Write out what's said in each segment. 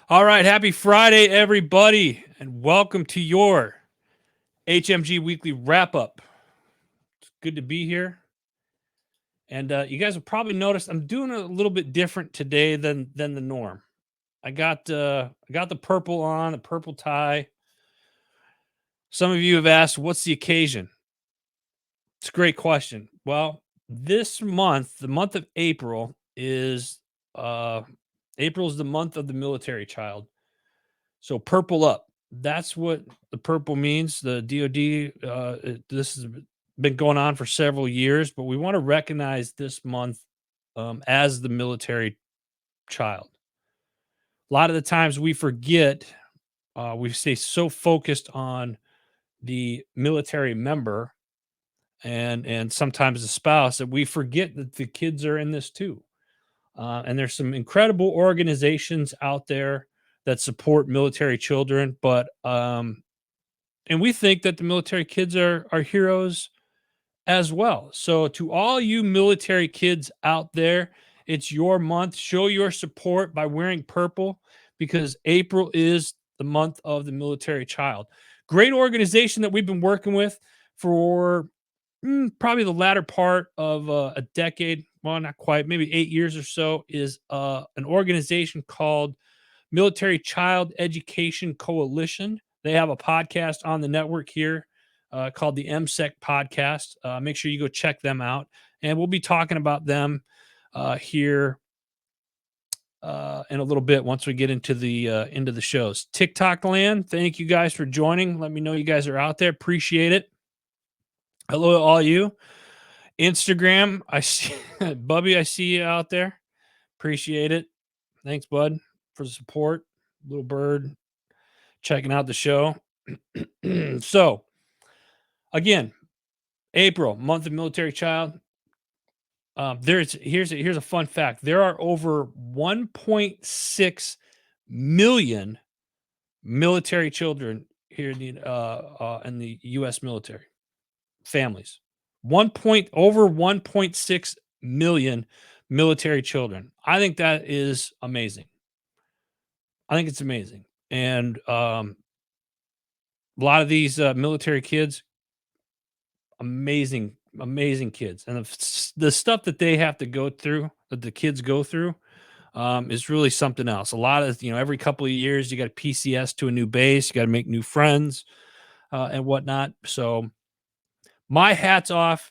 All right, happy Friday, everybody, and welcome to your HMG Weekly Wrap Up. It's good to be here, and you guys have probably noticed I'm doing a little bit different today than the norm. I got the purple on, the purple tie. Some of you have asked, "What's the occasion?" It's a great question. Well, this month, the month of uh, April is the month of the military child. So purple up. That's what the purple means. The DoD. This has been going on for several years, but we want to recognize this month as the military child. A lot of the times we forget. We stay so focused on the military member and sometimes the spouse that we forget that the kids are in this too. And there's some incredible organizations out there that support military children, but and we think that the military kids are heroes as well. So to all you military kids out there, it's your month. Show your support by wearing purple because April is the month of the military child. Great organization that we've been working with for probably the latter part of a decade. Well, not quite, maybe 8 years or so. Is an organization called Military Child Education Coalition. They have a podcast on the network here called the MSEC Podcast. Make sure you go check them out, and we'll be talking about them here in a little bit once we get into the shows. TikTok land, thank you guys for joining. Let me know you guys are out there. Appreciate it. Hello to all you. Instagram, I see Bubby, I see you out there. Appreciate it. Thanks, bud, for the support. Little bird checking out the show. So, again, April, month of military child. Here's a fun fact. There are over 1.6 million military children here in the U.S. military families. Over 1.6 million military children. I think that is amazing. I think it's amazing, and a lot of these military kids, amazing kids, and the stuff that they have to go through, that the kids go through, is really something else. A lot of every couple of years, you got to PCS to a new base, you got to make new friends and whatnot. So my hats off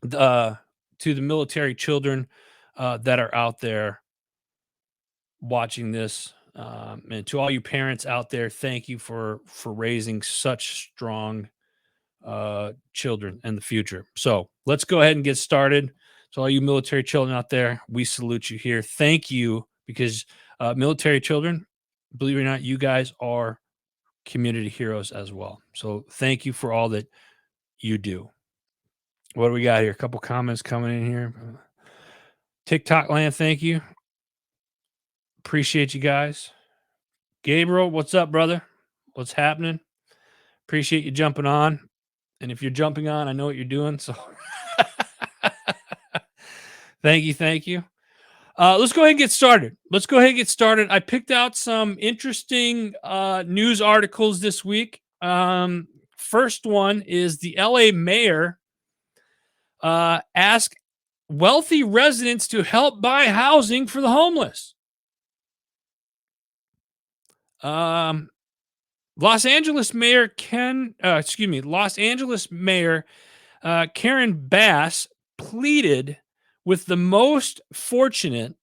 to the military children that are out there watching this. And to all you parents out there, thank you for raising such strong children in the future. So let's go ahead and get started. So all you military children out there, we salute you here. Thank you because military children, believe it or not, you guys are community heroes as well. So thank you for all that you do. What do we got here? A couple comments coming in here. TikTok land, thank you. Appreciate you guys. Gabriel, what's up, brother? What's happening? Appreciate you jumping on. And if you're jumping on, I know what you're doing. So thank you. Thank you. Let's go ahead and get started. I picked out some interesting news articles this week. First one is the LA mayor asked wealthy residents to help buy housing for the homeless. Los Angeles Mayor Karen Bass pleaded with the most fortunate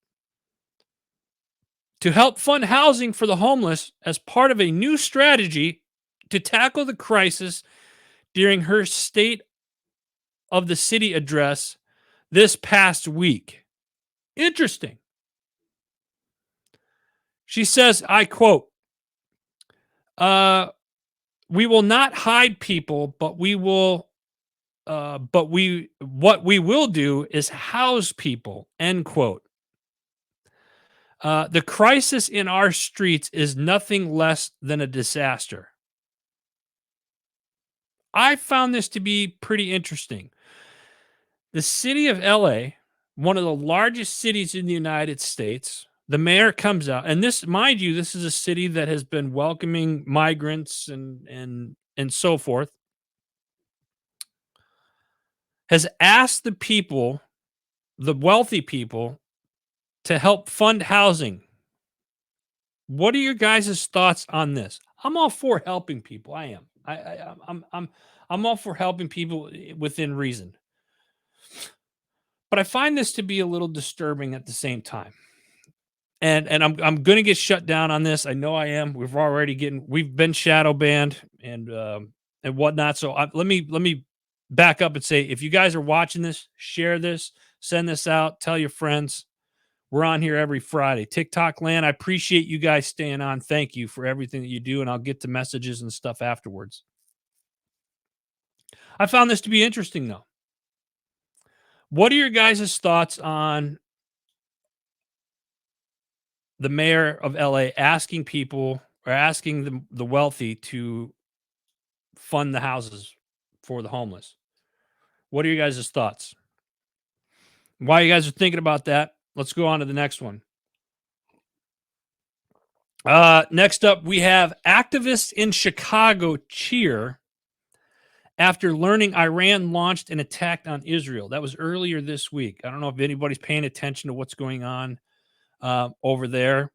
to help fund housing for the homeless as part of a new strategy to tackle the crisis during her State of the City address this past week. Interesting. She says, I quote, we will not hide people, but what we will do is house people, end quote. The crisis in our streets is nothing less than a disaster. I found this to be pretty interesting. The city of LA, one of the largest cities in the United States, The mayor comes out, and this, mind you, this is a city that has been welcoming migrants and so forth, has asked the people, the wealthy people, to help fund housing. What are your guys' thoughts on this? I'm all for helping people. I am. I'm all for helping people within reason. But I find this to be a little disturbing at the same time. And I'm gonna get shut down on this. I know I am. We've been shadow banned and whatnot. So let me back up and say, if you guys are watching this, share this, send this out, tell your friends. We're on here every Friday. TikTok land, I appreciate you guys staying on. Thank you for everything that you do, and I'll get to messages and stuff afterwards. I found this to be interesting though. What are your guys' thoughts on the mayor of LA asking people, or asking the wealthy to fund the houses for the homeless? What are your guys' thoughts? While you guys are thinking about that, let's go on to the next one. Next up, we have activists in Chicago cheer after learning Iran launched an attack on Israel. That was earlier this week. I don't know if anybody's paying attention to what's going on over there.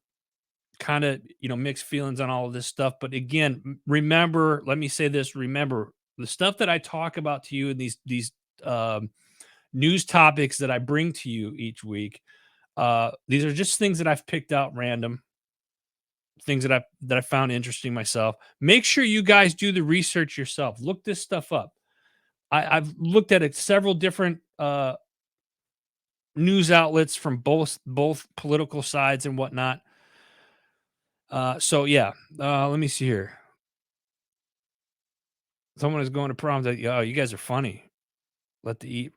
Kind of, mixed feelings on all of this stuff. But again, remember, let me say this: remember the stuff that I talk about to you in these news topics that I bring to you each week. These are just things that I've picked out random, things that I found interesting myself. Make sure you guys do the research yourself. Look this stuff up. I've looked at it, several different news outlets from both political sides and whatnot. So yeah, let me see here. Someone is going to prom. That, oh, you guys are funny. Let the eat.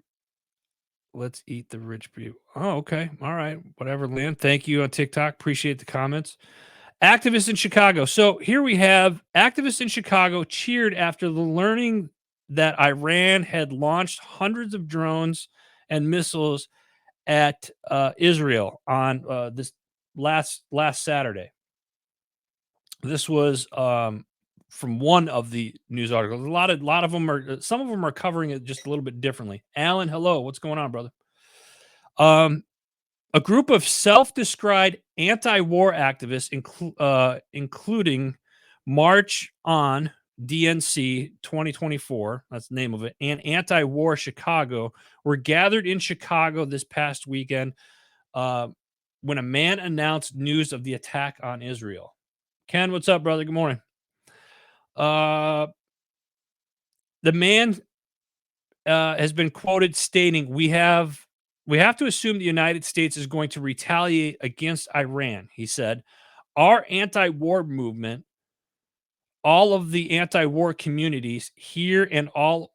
Let's eat the rich people. Oh, okay. All right. Whatever, Lynn. Thank you on TikTok. Appreciate the comments. Activists in Chicago. So here we have activists in Chicago cheered after the learning that Iran had launched hundreds of drones and missiles at Israel on this last Saturday. This was from one of the news articles. A lot of them are, some of them are covering it just a little bit differently. Alan, hello, what's going on, brother? A group of self-described anti-war activists, including March on DNC 2024, that's the name of it, and Anti-War Chicago, were gathered in Chicago this past weekend when a man announced news of the attack on Israel. Ken, what's up, brother? Good morning. The man has been quoted stating, "We have to assume the United States is going to retaliate against Iran," he said. "Our anti-war movement, all of the anti-war communities here, and all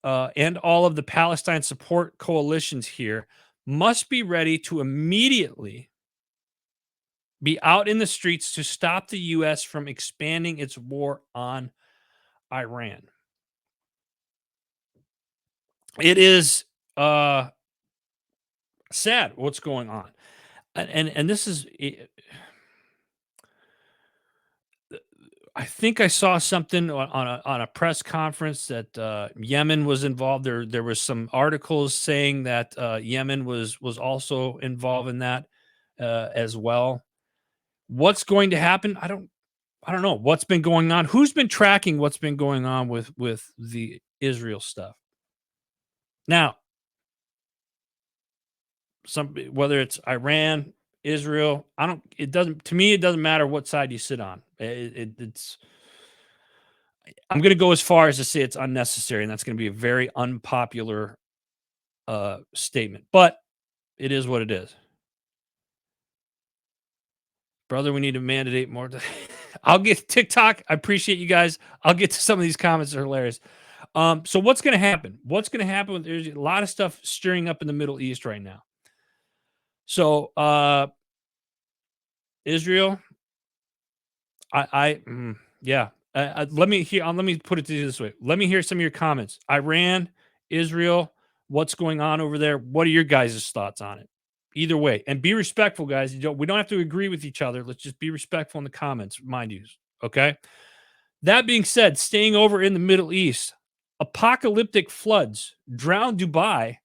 of the Palestine support coalitions here must be ready to immediately be out in the streets to stop the U.S. from expanding its war on Iran." It is sad what's going on, and this is. I think I saw something on a press conference that Yemen was involved. There was some articles saying that Yemen was also involved in that as well. What's going to happen? I don't know what's been going on. Who's been tracking what's been going on with the Israel stuff? Now, whether it's Iran, Israel, it doesn't, to me, it doesn't matter what side you sit on. It's, I'm going to go as far as to say it's unnecessary, and that's going to be a very unpopular statement, but it is what it is. Brother, we need to mandate more. I'll get TikTok. I appreciate you guys. I'll get to some of these comments. They're hilarious. So what's going to happen? What's going to happen? There's a lot of stuff stirring up in the Middle East right now. So Israel, yeah. Let me put it to you this way. Let me hear some of your comments. Iran, Israel, what's going on over there? What are your guys' thoughts on it? either way. And be respectful, guys. We don't have to agree with each other. Let's just be respectful in the comments, mind you. Okay. That being said, staying over in the Middle East, apocalyptic floods drowned Dubai,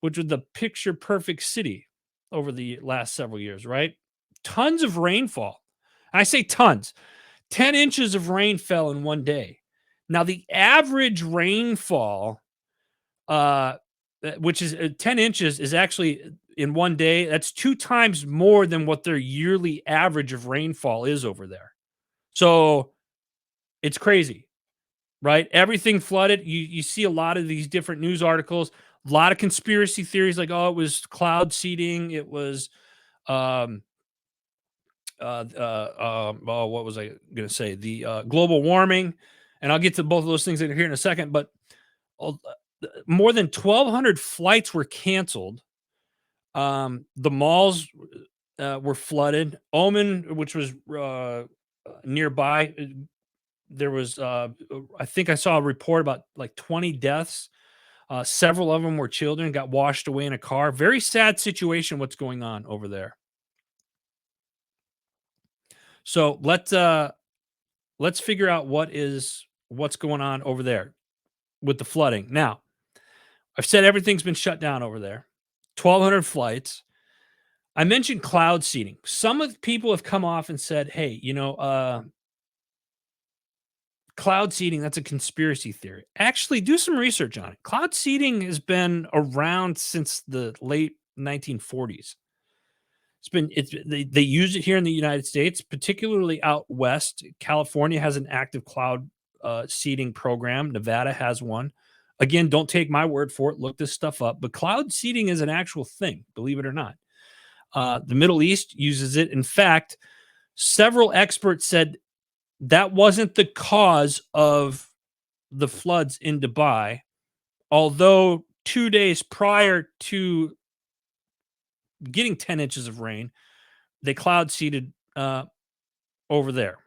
which was the picture perfect city over the last several years, right? Tons of rainfall. I say tons. 10 inches of rain fell in one day. Now, the average rainfall, uh, which is 10 inches, is actually in one day. That's 2 times more than what their yearly average of rainfall is over there. So it's crazy, right? Everything flooded. You see a lot of these different news articles, a lot of conspiracy theories like, oh, it was cloud seeding. It was, um, oh, what was I going to say? The global warming. And I'll get to both of those things in here in a second. But uh, more than 1,200 flights were canceled. The malls were flooded. Oman, which was nearby, there was, I think I saw a report about like 20 deaths. Several of them were children, got washed away in a car. Very sad situation. What's going on over there? So let's figure out what's going on over there with the flooding. Now, I've said everything's been shut down over there. 1,200 flights. I mentioned cloud seeding. Some of the people have come off and said, "Hey, cloud seeding, that's a conspiracy theory." Actually, do some research on it. Cloud seeding has been around since the late 1940s. They use it here in the United States, particularly out west. California has an active cloud seeding program. Nevada has one. Again, don't take my word for it. Look this stuff up. But cloud seeding is an actual thing, believe it or not. The Middle East uses it. In fact, several experts said that wasn't the cause of the floods in Dubai, although 2 days prior to getting 10 inches of rain, they cloud seeded over there.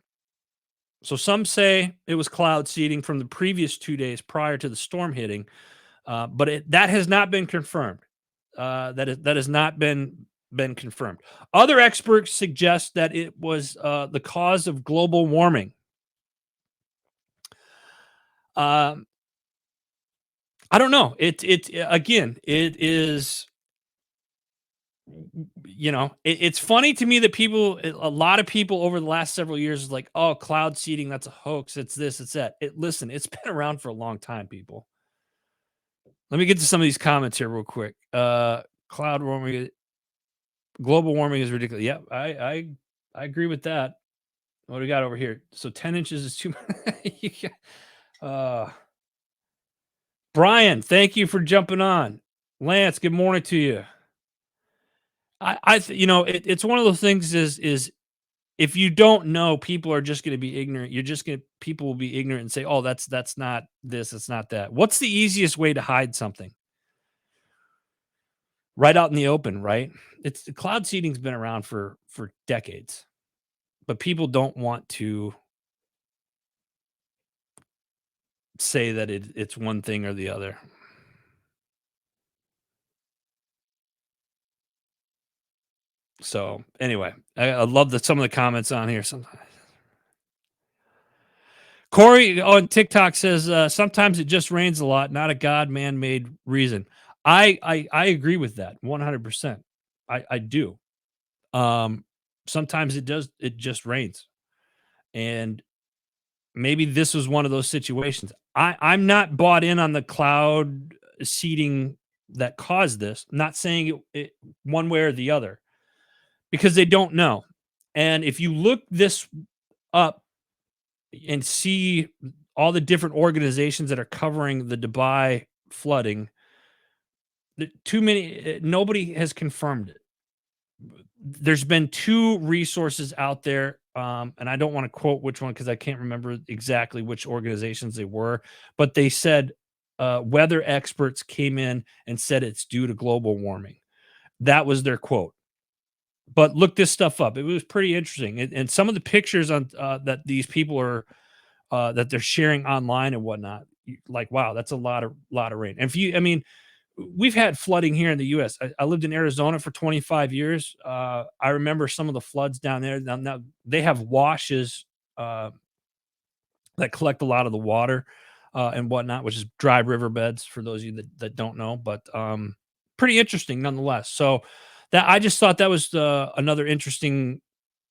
So some say it was cloud seeding from the previous 2 days prior to the storm hitting, but that has not been confirmed. That has not been confirmed. Other experts suggest that it was the cause of global warming. I don't know. It again. It is. It's funny to me that a lot of people over the last several years is like, oh, cloud seeding, that's a hoax. It's this, it's that. Listen, it's been around for a long time, people. Let me get to some of these comments here real quick. Cloud warming, global warming is ridiculous. Yeah, I agree with that. What do we got over here? So 10 inches is too much. Brian, thank you for jumping on. Lance, good morning to you. It's one of those things is if you don't know, people are just going to be ignorant. People will be ignorant and say, "Oh, that's not this, it's not that." What's the easiest way to hide something? Right out in the open, right? It's cloud seeding's been around for decades, but people don't want to say that it's one thing or the other. So anyway, I love some of the comments on here. Sometimes Corey on TikTok says sometimes it just rains a lot, not a God man made reason. I agree with that 100%. I do. Sometimes it just rains, and maybe this was one of those situations. I'm not bought in on the cloud seeding that caused this. I'm not saying it one way or the other because they don't know. And if you look this up and see all the different organizations that are covering the Dubai flooding, too many, nobody has confirmed it. There's been two resources out there, and I don't want to quote which one because I can't remember exactly which organizations they were, but they said weather experts came in and said it's due to global warming. That was their quote. But look this stuff up. It was pretty interesting, and some of the pictures on that these people are that they're sharing online and whatnot. Like, wow, that's a lot of rain. And I mean, we've had flooding here in the U.S. I lived in Arizona for 25 years. I remember some of the floods down there. Now they have washes that collect a lot of the water and whatnot, which is dry riverbeds for those of you that don't know. But pretty interesting nonetheless. So that I just thought that was another interesting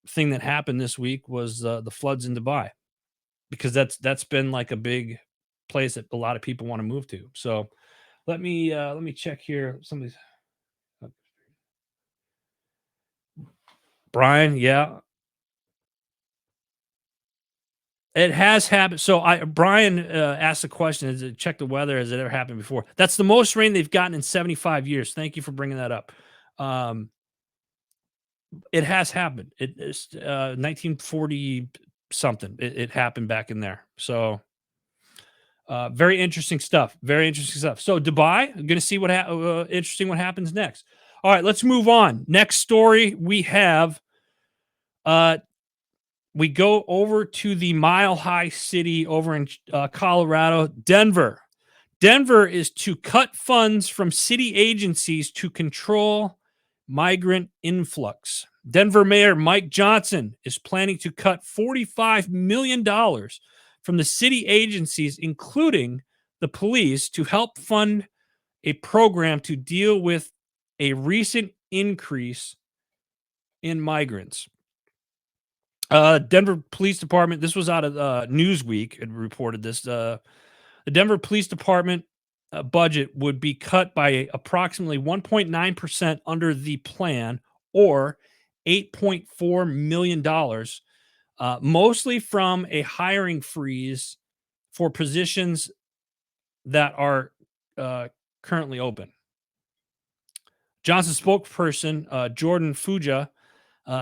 thing that happened this week was the floods in Dubai because that's been like a big place that a lot of people want to move to. So let me check here. Somebody's Brian, yeah, it has happened. So I Brian asked the question: Has it check the weather? Has it ever happened before? That's the most rain they've gotten in 75 years. Thank you for bringing that up. Um, it has happened. It is 1940 something. It happened back in there. So very interesting stuff. Very interesting stuff. So Dubai, I'm going to see interesting what happens next. All right, let's move on. Next story we have. Uh, we go over to the mile high city over in Colorado, Denver. Denver is to cut funds from city agencies to control migrant influx. Denver Mayor Mike Johnson is planning to cut $45 million from the city agencies, including the police, to help fund a program to deal with a recent increase in migrants. Denver Police Department, this was out of Newsweek, it reported this. The Denver Police Department budget would be cut by approximately 1.9% under the plan, or $8.4 million, mostly from a hiring freeze for positions that are currently open. Johnson spokesperson Jordan Fuja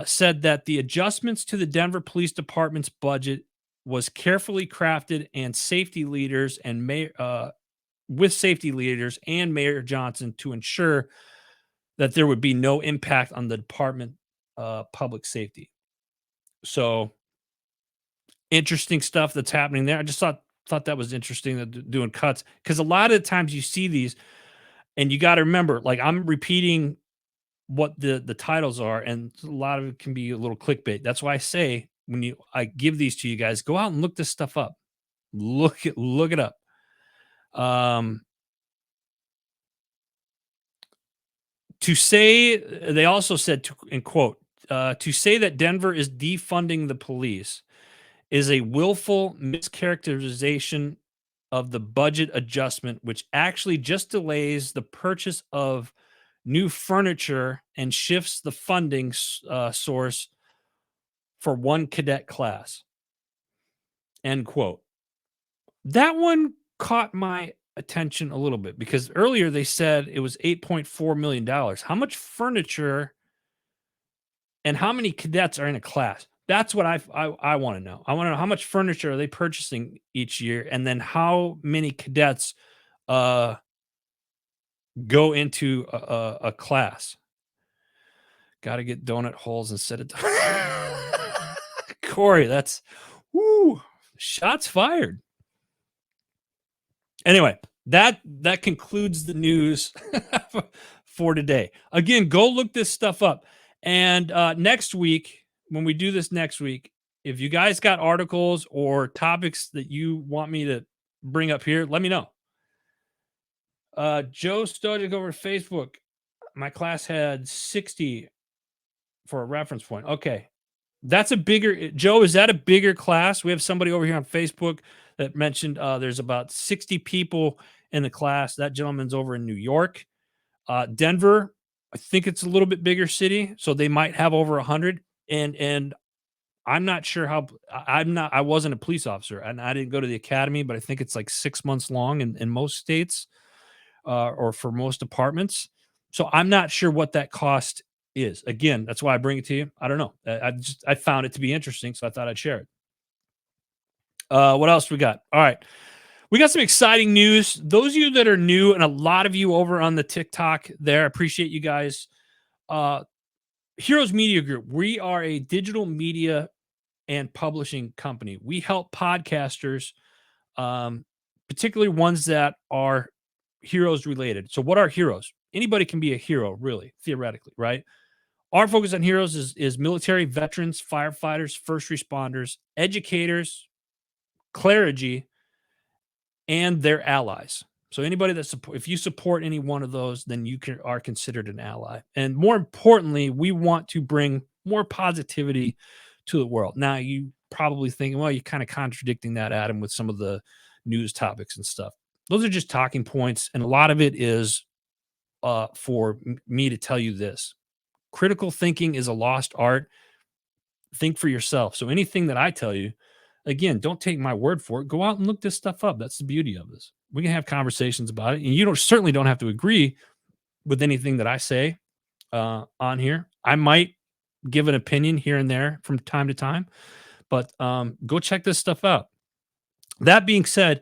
said that the adjustments to the Denver Police Department's budget was carefully crafted and with safety leaders and Mayor Johnson to ensure that there would be no impact on the department public safety. So interesting stuff that's happening there. I just thought that was interesting that doing cuts, because a lot of the times you see these and you got to remember, like, I'm repeating what the titles are, and a lot of it can be a little clickbait. That's why I say when I give these to you guys, go out and look this stuff up. Look it up. To say They also said, in quote, to say that Denver is defunding the police is a willful mischaracterization of the budget adjustment, which actually just delays the purchase of new furniture and shifts the funding source for one cadet class. End quote. That one caught my attention a little bit because earlier they said it was $8.4 million. How much furniture and how many cadets are in a class? That's what I want to know. I want to know how much furniture are they purchasing each year, and then how many cadets uh, go into a class. Got to get donut holes instead of Corey. That's woo, shots fired. Anyway, that concludes the news for today. Again, go look this stuff up. And next week, when we do this next week, if you guys got articles or topics that you want me to bring up here, let me know. Joe Stojic over Facebook. My class had 60 for a reference point. Okay. That's a bigger, Joe, is that a bigger class? We have somebody over here on Facebook that mentioned there's about 60 people in the class. That gentleman's over in New York. Denver, I think it's a little bit bigger city, so they might have over 100. And I'm not sure how. I wasn't a police officer, and I didn't go to the academy, but I think it's like 6 months long in most states, or for most departments. So I'm not sure what that cost is. Again, that's why I bring it to you. I don't know. I found it to be interesting, so I thought I'd share it. What else we got? All right. We got some exciting news. Those of you that are new, and a lot of you over on the TikTok there, appreciate you guys. Heroes Media Group, we are a digital media and publishing company. We help podcasters, particularly ones that are heroes related. So what are heroes? Anybody can be a hero, really, theoretically, right? Our focus on heroes is military, veterans, firefighters, first responders, educators, clergy, and their allies. So anybody that support, if you support any one of those, then are considered an ally. And more importantly, we want to bring more positivity to the world. Now, you probably thinking, well, you're kind of contradicting that, Adam, with some of the news topics and stuff. Those are just talking points, and a lot of it is for me to tell you this: critical thinking is a lost art. Think for yourself. So anything that I tell you, again, don't take my word for it. Go out and look this stuff up. That's the beauty of this. We can have conversations about it, and you certainly don't have to agree with anything that I say on here. I might give an opinion here and there from time to time, but go check this stuff out. That being said,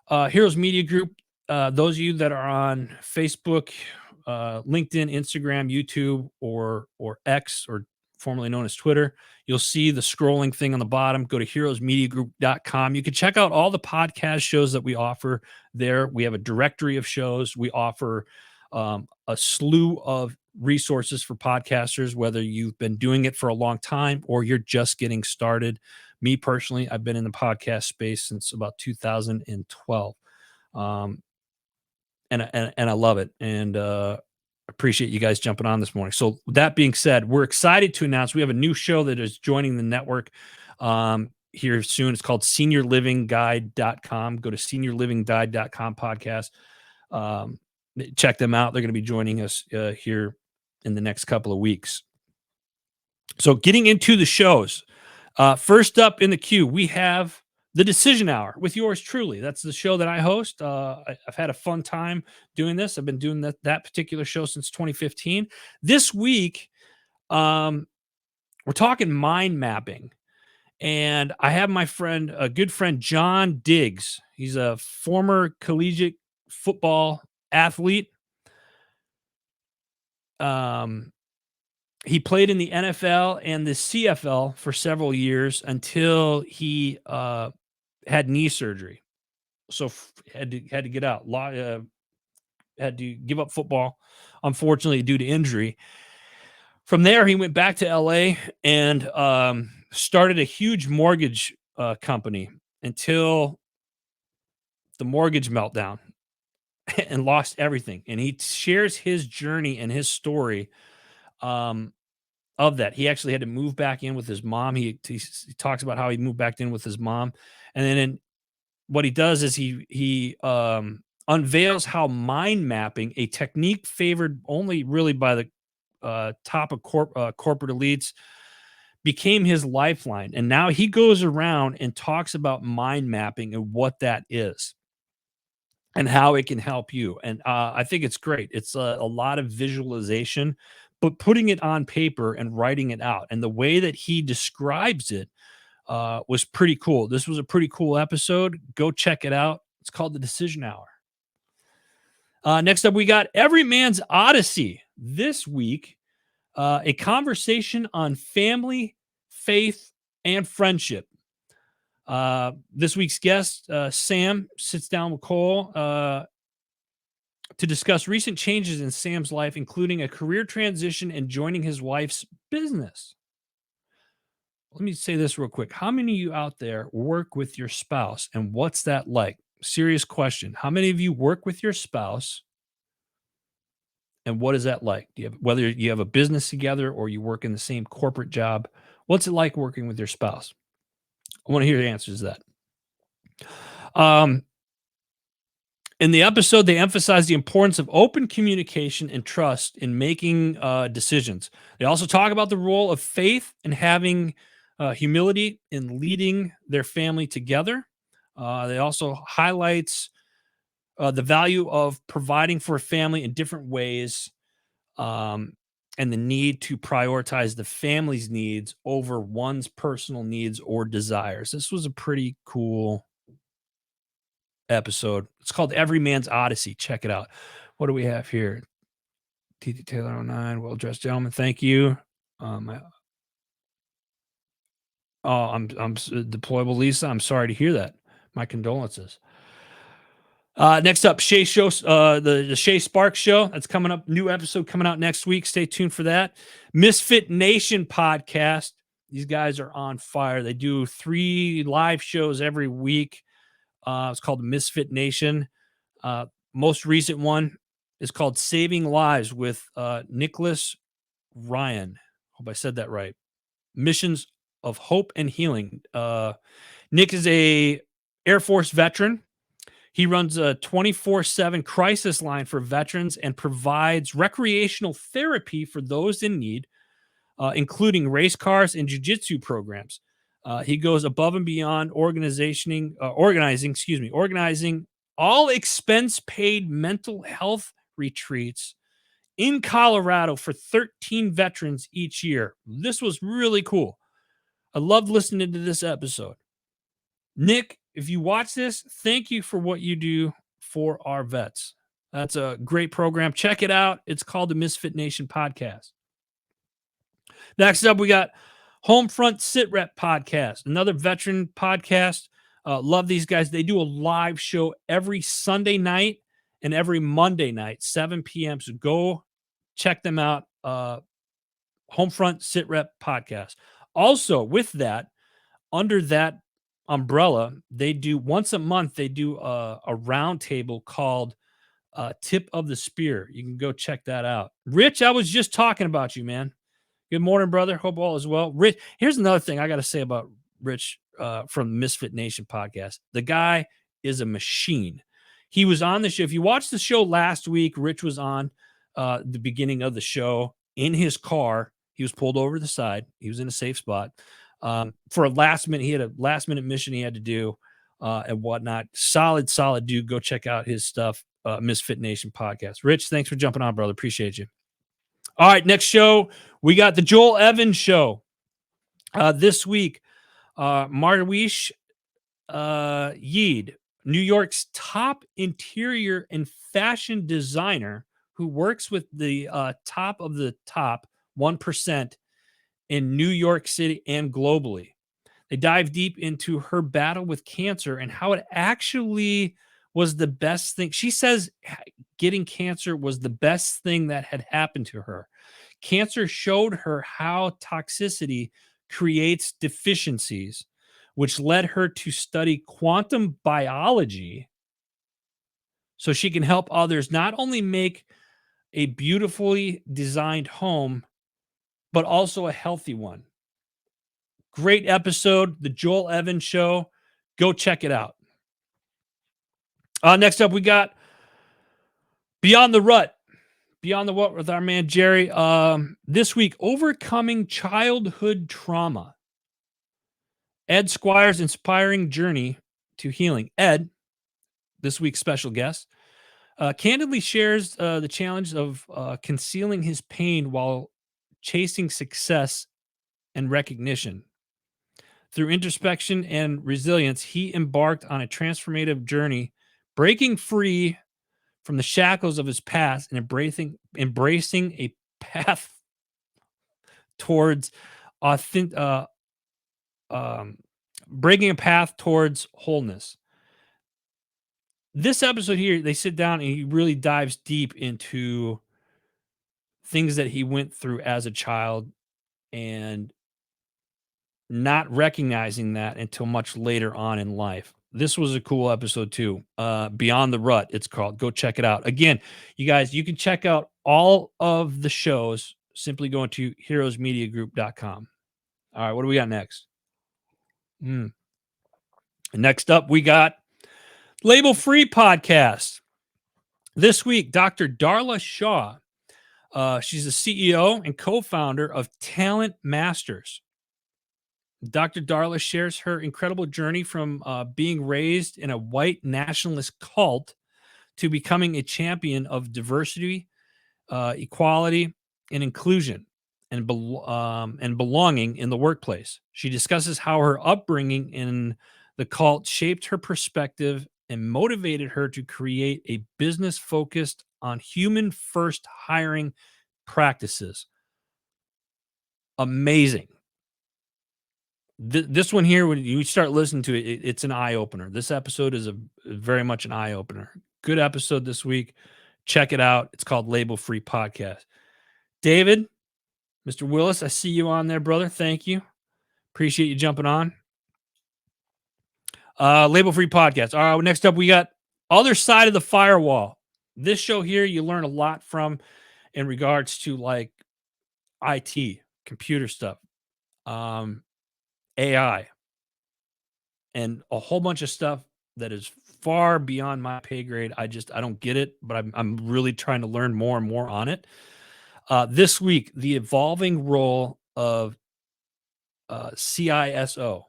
Heroes Media Group, those of you that are on Facebook, LinkedIn, Instagram, YouTube, or X, or formerly known as Twitter, you'll see the scrolling thing on the bottom. Go to heroesmediagroup.com. You can check out all the podcast shows that we offer there. We have a directory of shows. We offer a slew of resources for podcasters, whether you've been doing it for a long time or you're just getting started. Me personally, I've been in the podcast space since about 2012. And I love it, and appreciate you guys jumping on this morning. So that being said, we're excited to announce we have a new show that is joining the network here soon. It's called seniorlivingguide.com. Go to seniorlivingguide.com podcast. Check them out. They're going to be joining us here in the next couple of weeks. So getting into the shows, first up in the queue, we have the Decision Hour with yours truly. That's the show that I host. I've had a fun time doing this. I've been doing that particular show since 2015. This week, we're talking mind mapping. And I have my friend, a good friend, John Diggs. He's a former collegiate football athlete. He played in the NFL and the CFL for several years until he had knee surgery. So had to get out. Had to give up football, unfortunately, due to injury. From there, he went back to LA and started a huge mortgage company until the mortgage meltdown and lost everything. And he shares his journey and his story of that. He actually had to move back in with his mom. He talks about how he moved back in with his mom. And then what he does is he unveils how mind mapping, a technique favored only really by the top of corporate elites, became his lifeline. And now he goes around and talks about mind mapping and what that is and how it can help you. And I think it's great. It's a lot of visualization, but putting it on paper and writing it out. And the way that he describes it was pretty cool. This was a pretty cool episode. Go check it out. It's called The Decision Hour. Next up, we got Every Man's Odyssey. This week, a conversation on family, faith, and friendship. This week's guest, Sam, sits down with Cole to discuss recent changes in Sam's life, including a career transition and joining his wife's business. Let me say this real quick. How many of you out there work with your spouse, and what's that like? Serious question. How many of you work with your spouse, and what is that like? Whether you have a business together or you work in the same corporate job, what's it like working with your spouse? I want to hear the answers to that. In the episode, they emphasize the importance of open communication and trust in making decisions. They also talk about the role of faith and having humility in leading their family together. They also highlights the value of providing for a family in different ways, and the need to prioritize the family's needs over one's personal needs or desires. This was a pretty cool episode. It's called Every Man's Odyssey. Check it out. What do we have here? TT Taylor 09, well-dressed gentleman. Thank you. I'm deployable Lisa. I'm sorry to hear that. My condolences. Next up, Shay Show, the Shay Sparks Show. That's coming up. New episode coming out next week. Stay tuned for that. Misfit Nation podcast. These guys are on fire. They do 3 live shows every week. It's called the Misfit Nation. Most recent one is called Saving Lives with Nicholas Ryan. Hope I said that right. Missions of Hope and Healing. Nick is a Air Force veteran. He runs a 24/7 crisis line for veterans and provides recreational therapy for those in need, including race cars and jiu-jitsu programs. He goes above and beyond organizing all expense paid mental health retreats in Colorado for 13 veterans each year. This was really cool. I loved listening to this episode. Nick, if you watch this, thank you for what you do for our vets. That's a great program. Check it out. It's called the Misfit Nation Podcast. Next up, we got Homefront Sit Rep Podcast, another veteran podcast. Love these guys. They do a live show every Sunday night and every Monday night, 7 p.m. So go check them out. Homefront Sit Rep Podcast. Also, with that, under that umbrella, they do once a month, they do a round table called Tip of the Spear. You can go check that out. Rich, I was just talking about you, man. Good morning, brother. Hope all is well. Rich, here's another thing I got to say about Rich from the Misfit Nation podcast. The guy is a machine. He was on the show. If you watched the show last week, Rich was on the beginning of the show in his car. He was pulled over to the side. He was in a safe spot. For a last minute, he had a last minute mission he had to do and whatnot. Solid dude. Go check out his stuff. Misfit Nation podcast. Rich, thanks for jumping on, brother. Appreciate you. All right, next show, we got the Joel Evans Show. This week, Marwish Yeed, New York's top interior and fashion designer who works with the top of the top 1% in New York City and globally. They dive deep into her battle with cancer and how it actually was the best thing. She says getting cancer was the best thing that had happened to her. Cancer showed her how toxicity creates deficiencies, which led her to study quantum biology so she can help others not only make a beautifully designed home, but also a healthy one. Great episode, The Joel Evans Show. Go check it out. Next up, we got Beyond the Rut. Beyond the Rut with our man Jerry. This week, Overcoming Childhood Trauma. Ed Squire's inspiring journey to healing. Ed, this week's special guest, candidly shares the challenge of concealing his pain while chasing success and recognition. Through introspection and resilience, he embarked on a transformative journey, breaking free from the shackles of his past and embracing a path towards breaking a path towards wholeness. This episode here, they sit down and he really dives deep into things that he went through as a child and not recognizing that until much later on in life. This was a cool episode too. Beyond the Rut, it's called. Go check it out. Again, you guys, you can check out all of the shows simply going to heroesmediagroup.com. All right, what do we got next? Next up, we got Label Free Podcast. This week, Dr. Darla Shaw. She's the CEO and co-founder of Talent Masters. Dr. Darla shares her incredible journey from being raised in a white nationalist cult to becoming a champion of diversity, equality, and inclusion, and belonging in the workplace. She discusses how her upbringing in the cult shaped her perspective and motivated her to create a business focused on human-first hiring practices. Amazing. This one here, when you start listening to it, it's an eye opener. This episode is a very much an eye opener. Good episode this week. Check it out. It's called Label Free Podcast. David, Mr. Willis, I see you on there, brother. Thank you. Appreciate you jumping on. Label Free Podcast. All right, next up, we got Other Side of the Firewall. This show here, you learn a lot from in regards to like IT, computer stuff, AI, and a whole bunch of stuff that is far beyond my pay grade. I don't get it, but I'm really trying to learn more and more on it. This week, the evolving role of CISO,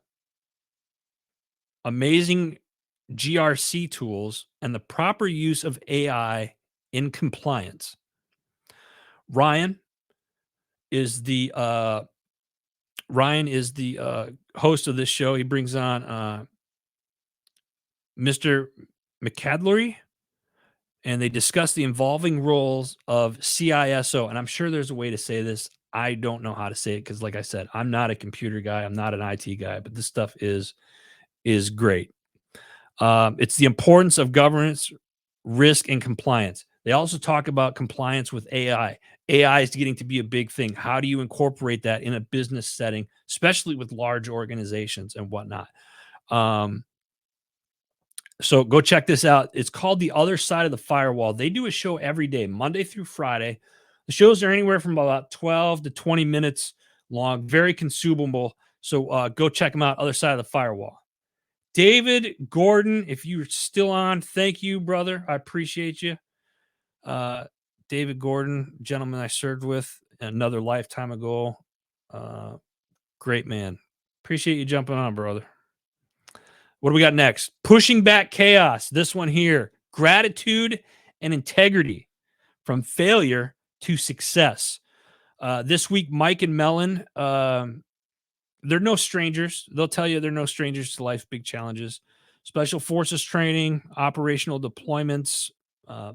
amazing GRC tools, and the proper use of AI in compliance. Ryan is the host of this show. He brings on Mr. McCadlery, and they discuss the evolving roles of CISO. And I'm sure there's a way to say this. I don't know how to say it because, like I said, I'm not a computer guy. I'm not an IT guy, but this stuff is great. It's the importance of governance, risk, and compliance. They also talk about compliance with AI. AI is getting to be a big thing. How do you incorporate that in a business setting, especially with large organizations and whatnot? So go check this out. It's called The Other Side of the Firewall. They do a show every day, Monday through Friday. The shows are anywhere from about 12 to 20 minutes long, very consumable. So go check them out, Other Side of the Firewall. David Gordon, if you're still on, thank you, brother. I appreciate you. David Gordon, gentleman I served with another lifetime ago. Great man. Appreciate you jumping on, brother. What do we got next? Pushing Back Chaos. This one here. Gratitude and integrity from failure to success. This week, Mike and Mellon, they're no strangers. They'll tell you they're no strangers to life's big challenges. Special forces training, operational deployments,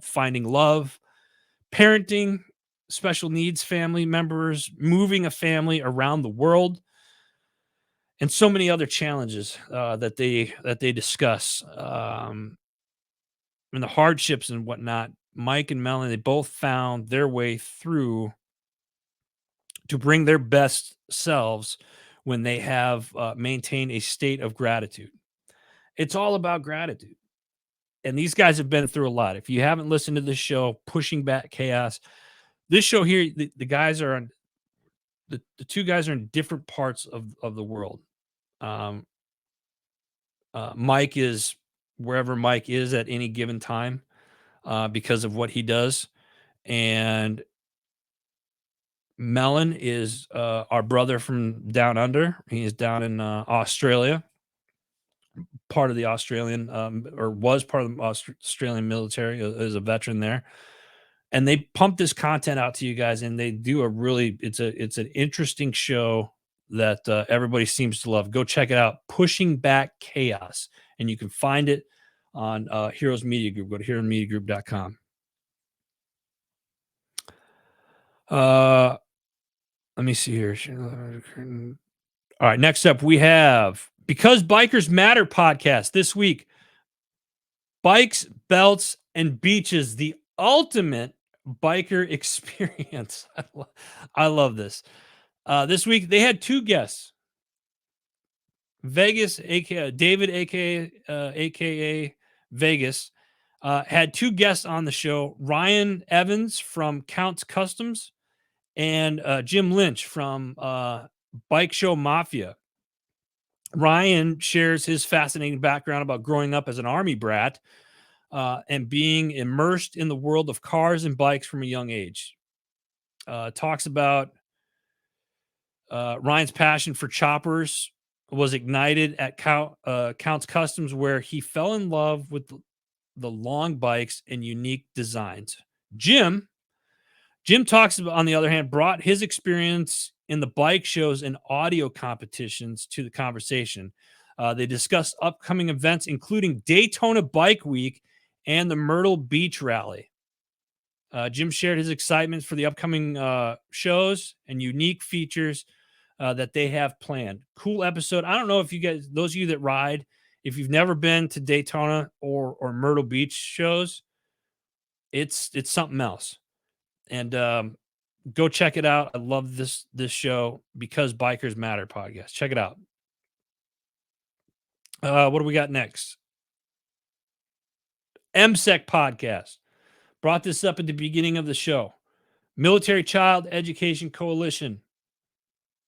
finding love, parenting, special needs family members, moving a family around the world, and so many other challenges that they discuss, and the hardships and whatnot. Mike and Melanie, they both found their way through to bring their best selves when they have maintained a state of gratitude. It's all about gratitude. And these guys have been through a lot. If you haven't listened to this show, Pushing Back Chaos, this show here, the guys are on the two guys are in different parts of the world. Mike is wherever Mike is at any given time because of what he does. And Mellon is our brother from down under. He is down in Australia, part of the Australian or was part of the Australian military as a veteran there. And they pump this content out to you guys, and they do it's an interesting show that everybody seems to love. Go check it out, Pushing Back Chaos, and you can find it on Heroes Media Group. Go to heroesmediagroup.com. Let me see here. All right, next up we have Because Bikers Matter podcast this week. Bikes, belts, and beaches, the ultimate biker experience. I love this. This week they had two guests. Vegas, aka David, aka Vegas, had two guests on the show. Ryan Evans from Counts Customs and Jim Lynch from Bike Show Mafia. Ryan shares his fascinating background about growing up as an Army brat and being immersed in the world of cars and bikes from a young age. Talks about Ryan's passion for choppers was ignited at Counts Customs, where he fell in love with the long bikes and unique designs. Jim talks about, on the other hand, brought his experience in the bike shows and audio competitions to the conversation. They discussed upcoming events, including Daytona Bike Week and the Myrtle Beach Rally. Jim shared his excitement for the upcoming shows and unique features that they have planned. Cool episode. I don't know if you guys, those of you that ride, if you've never been to Daytona or Myrtle Beach shows, it's something else. And go check it out. I love this show because Bikers Matter podcast. Check it out. What do we got next? MSEC podcast. Brought this up at the beginning of the show. Military Child Education Coalition.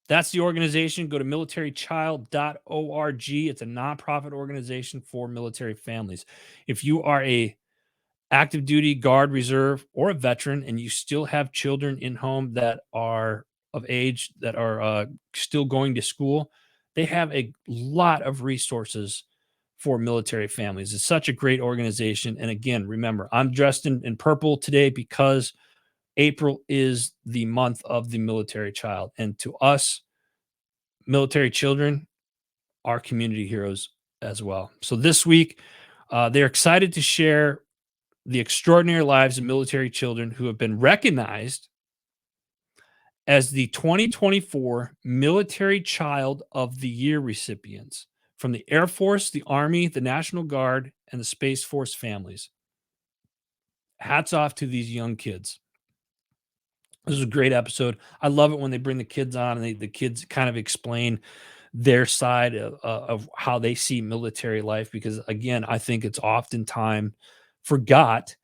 That's the organization. Go to militarychild.org. It's a nonprofit organization for military families. If you are a active duty, guard, reserve, or a veteran, and you still have children in home that are of age, that are still going to school, they have a lot of resources for military families. It's such a great organization. And again, remember, I'm dressed in purple today because April is the month of the military child. And to us, military children are community heroes as well. So this week, they're excited to share the extraordinary lives of military children who have been recognized as the 2024 Military Child of the Year recipients from the Air Force, the Army, the National Guard, and the Space Force families. Hats off to these young kids. This is a great episode. I love it when they bring the kids on and the kids kind of explain their side of how they see military life, because again, I think it's oftentimes forgot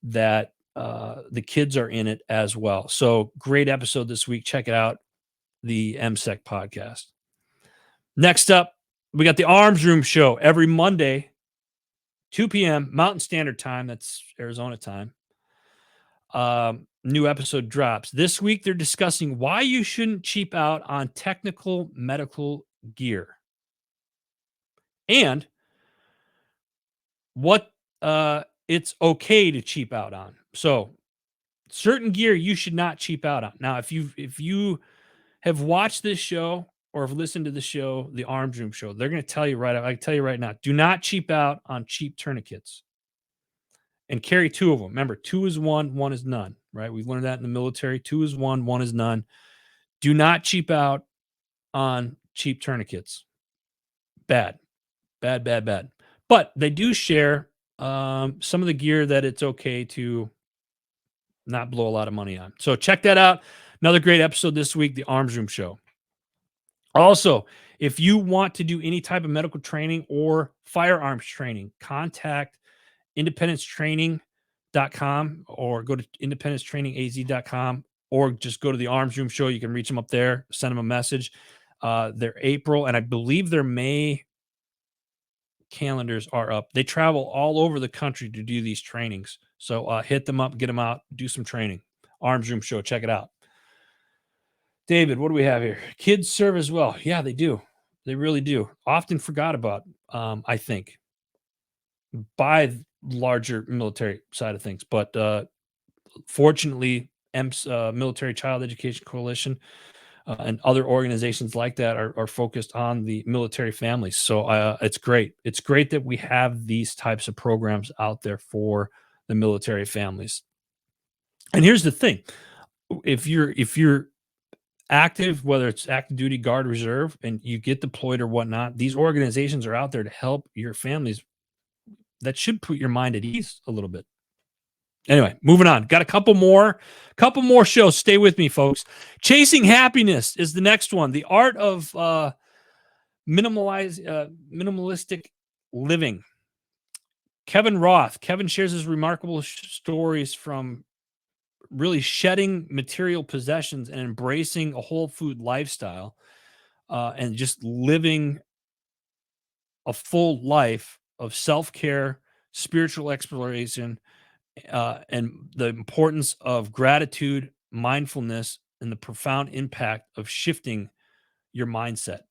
that the kids are in it as well. So great episode this week. Check it out, the MSEC podcast. Next up, we got the Arms Room Show every Monday, 2 p.m. Mountain Standard Time. That's Arizona time. New episode drops. This week, they're discussing why you shouldn't cheap out on technical medical gear and what it's okay to cheap out on. So certain gear you should not cheap out on. Now, if you have watched this show or have listened to the show, the Arms Room Show, they're going to tell you right. I can tell you right now, do not cheap out on cheap tourniquets. And carry two of them. Remember, 2 is 1, 1 is none, right? We've learned that in the military. 2 is 1, 1 is none. Do not cheap out on cheap tourniquets. Bad. But they do share some of the gear that it's okay to not blow a lot of money on. So check that out. Another great episode this week, the Arms Room Show. Also, if you want to do any type of medical training or firearms training, contact independencetraining.com or go to independencetrainingaz.com or just go to the Arms Room Show. You can reach them up there, send them a message. Their April and I believe their May calendars are up. They travel all over the country to do these trainings. So hit them up, get them out, do some training. Arms Room Show, check it out. David, what do we have here? Kids serve as well. Yeah, they do. They really do. Often forgot about, I think, by larger military side of things. But fortunately, Military Child Education Coalition and other organizations like that are focused on the military families. So it's great. It's great that we have these types of programs out there for the military families. And here's the thing. If you're active, whether it's active duty, guard, reserve, and you get deployed or whatnot, these organizations are out there to help your families. That should put your mind at ease a little bit. Anyway, moving on. Got a couple more shows. Stay with me, folks. Chasing Happiness is the next one. The art of minimalistic living. Kevin shares his remarkable stories from really shedding material possessions and embracing a whole food lifestyle and just living a full life of self-care, spiritual exploration, and the importance of gratitude, mindfulness, and the profound impact of shifting your mindset.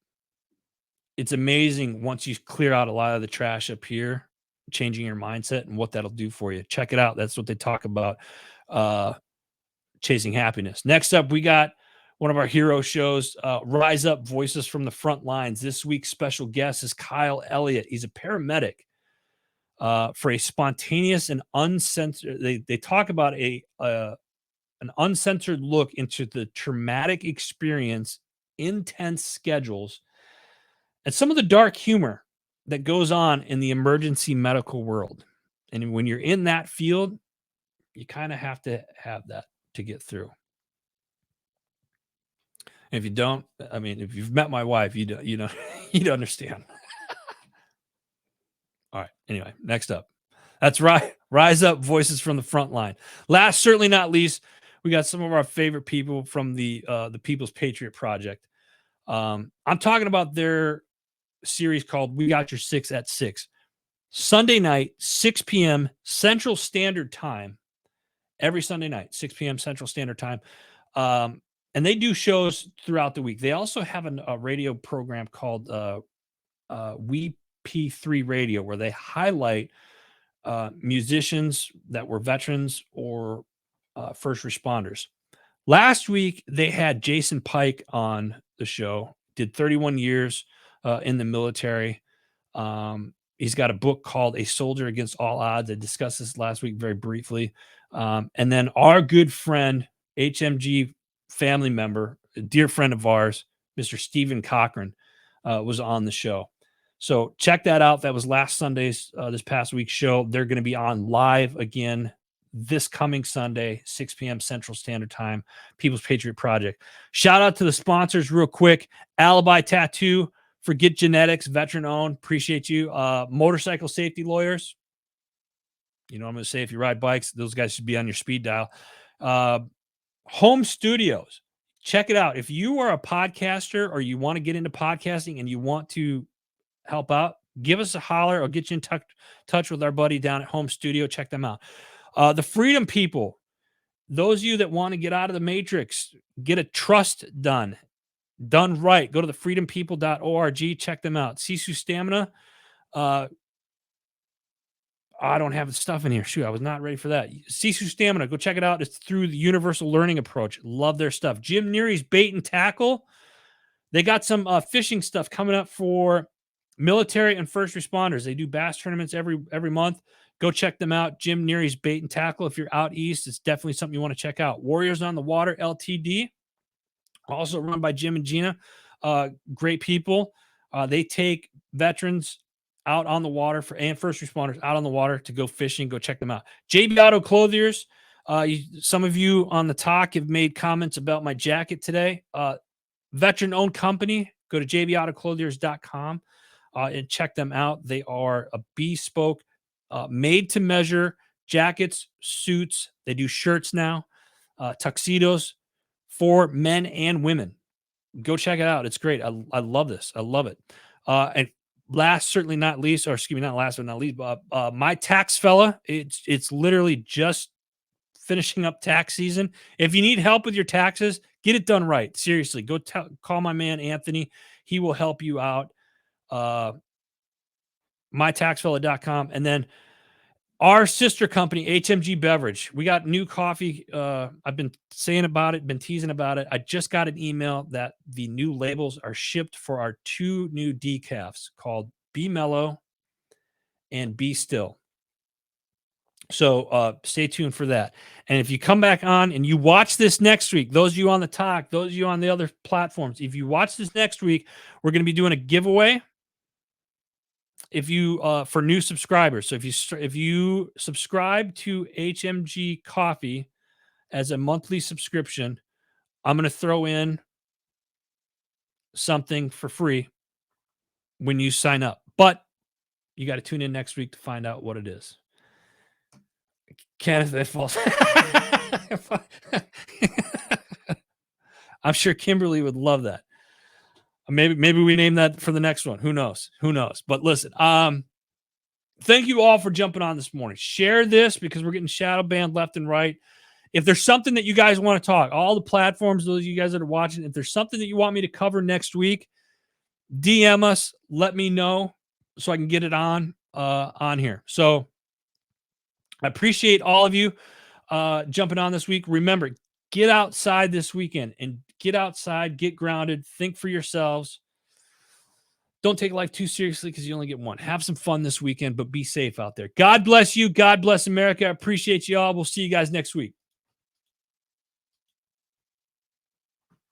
It's amazing once you clear out a lot of the trash up here, changing your mindset and what that'll do for you. Check it out. That's what they talk about. Chasing Happiness. Next up, we got one of our hero shows, Rise Up Voices from the Front Lines. This week's special guest is Kyle Elliott. He's a paramedic for a spontaneous and uncensored. They talk about an uncensored look into the traumatic experience intense schedules, and some of the dark humor that goes on in the emergency medical world. And when you're in that field, you kind of have to have that to get through. And if you don't, I mean, if you've met my wife, you know, you'd understand. All right. Anyway, next up. That's right. Rise Up, Voices from the Front Line. Last, certainly not least, we got some of our favorite people from the People's Patriot Project. I'm talking about their series called We Got Your Six at 6. Sunday night, 6 p.m. Central Standard Time. Every Sunday night, 6 p.m. Central Standard Time. And they do shows throughout the week. They also have a radio program called We P3 Radio, where they highlight musicians that were veterans or first responders. Last week, they had Jason Pike on the show, did 31 years in the military. He's got a book called A Soldier Against All Odds. I discussed this last week very briefly. And then our good friend, HMG family member, a dear friend of ours, Mr. Stephen Cochran, was on the show. So check that out. That was last Sunday's, this past week's show. They're going to be on live again this coming Sunday, 6 p.m. Central Standard Time, People's Patriot Project. Shout out to the sponsors real quick. Alibi Tattoo, Forget Genetics, veteran owned. Appreciate you. Motorcycle Safety Lawyers. You know what I'm going to say? If you ride bikes, those guys should be on your speed dial. Home Studios. Check it out. If you are a podcaster or you want to get into podcasting and you want to help out, give us a holler or get you in touch with our buddy down at Home Studio. Check them out. The Freedom People, those of you that want to get out of the matrix, get a trust done right. Go to thefreedompeople.org. Check them out. Sisu Stamina. I don't have the stuff in here. Shoot, I was not ready for that. Sisu Stamina. Go check it out. It's through the Universal Learning Approach. Love their stuff. Jim Neary's Bait and Tackle. They got some fishing stuff coming up for military and first responders. They do bass tournaments every month. Go check them out. Jim Neary's Bait and Tackle. If you're out east, it's definitely something you want to check out. Warriors on the Water LTD, also run by Jim and Gina. Great people. They take veterans out on the water and first responders out on the water to go fishing. Go check them out. JB Auto Clothiers. Some of you on the talk have made comments about my jacket today. Veteran-owned company. Go to jbautoclothiers.com and check them out. They are a bespoke, made-to-measure jackets, suits. They do shirts now, tuxedos for men and women. Go check it out. It's great. I love this. I love it. And last, certainly not least, or excuse me, not last but not least, my tax fella. It's literally just finishing up tax season. If you need help with your taxes, get it done right. Seriously, go call my man Anthony. He will help you out. mytaxfella.com. And then our sister company, HMG Beverage. We got new coffee. I've been saying about it, been teasing about it. I just got an email that the new labels are shipped for our 2 new decafs called Be Mellow and Be Still. So stay tuned for that. And if you come back on and you watch this next week, those of you on the talk, those of you on the other platforms, if you watch this next week, we're going to be doing a giveaway. If you for new subscribers, so if you subscribe to HMG Coffee as a monthly subscription, I'm going to throw in something for free when you sign up. But you got to tune in next week to find out what it is. Kenneth, that falls. I'm sure Kimberly would love that. Maybe we name that for the next one. Who knows? But listen, thank you all for jumping on this morning. Share this because we're getting shadow banned left and right. If there's something that you guys want to talk, all the platforms, those of you guys that are watching, if there's something that you want me to cover next week, DM us, let me know so I can get it on here. So I appreciate all of you jumping on this week. Remember, get outside this weekend and get outside, get grounded, think for yourselves. Don't take life too seriously because you only get one. Have some fun this weekend, but be safe out there. God bless you. God bless America. I appreciate you all. We'll see you guys next week.